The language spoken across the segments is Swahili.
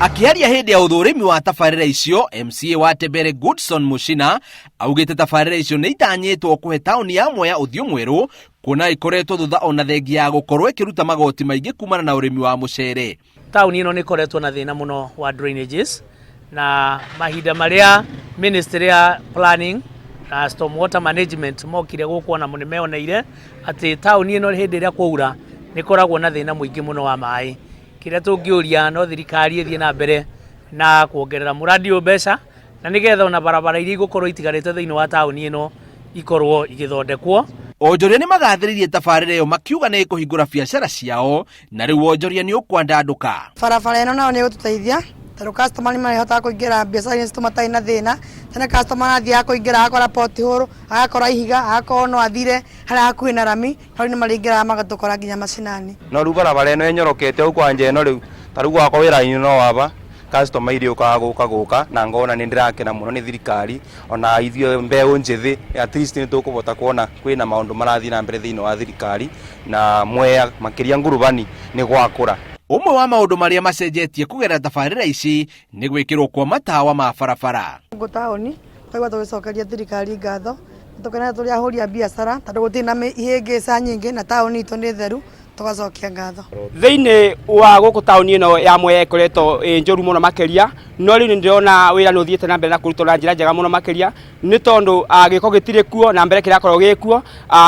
Akiaria hindi ya uthurimi wa tabarira icio, MCA wa Tebere Goodson Mushina augite tabarira icio ni itanyitwo kuhe tauni ya Mwea Uthiu mweru kuna ikoretwo thutha ona thengia ya gukorwo ikiruta magoti maingi kumana na urimi wa mucere. Tauni ino ni koretwo na thina muno wa drainages na mahinda maria Ministry ya Planning na Stormwater Management mokire gukuona munemeoneire ati tauni ino hindi ria kwaura ni koragwo na thina muingi muno wa maai. Kira tungiuria no thirikari ithie na mbere na kuongerera muradi mbeca na nigetha ona barabara iria igukorwo itiganite thiini wa tauni ino ikorwo igithondekwo. Onjoria ni magathiririe tabarira iyo makiuga ni kuhingura biacara ciao na riu Onjoria ni ukwandanduka. Barabara ino nao ni gututeithia taru customer ni marihotaga kuingira biacara ni tumatai na thina tena customer athia kuingira akora pothole akora ihiga akora no athire hara hakuhi na rami hau ni maringira magatukora nginya macinani no ru barabara ino enyorokete au kwanje ino riu taru gwako wira-ini no waba customer irio guka na ngona ni ndirakena muno ni thirikari ona ithio mbeu njithi at least ni tukubota kuona kwina maundu marathi na mbere thiini wa thirikari na Mwea makiria Ngurubani ni gwakura. Umwe wa maundu maria macenjetie kugera tabarira ici ni gwikirwo kwa mathaa ma barabara. Tauni kwa tugicokeria thirikari ngatho tukena turi ahuria biacara tondu gutina ihingisa nyingi na tauni itu ni theru tugacokia ngatho. Thiini wa guku tauni ino ya Mwea ikoretwo njoru muno makiria no riu ndirona wira ni uthiete na mbere na kurutwo na njira njega muno makiria ni tondu giko gitire kuo na mbere kirakorwo gikuo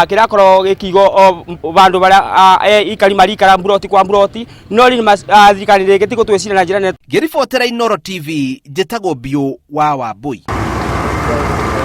kirakorwo gikigo bandu baria ikari marikara mburoti kwa mburoti no riu thirikari rigi tigutwicira na njira. Ngiribotera Inooro TV njitagwo Bio wa Wambui.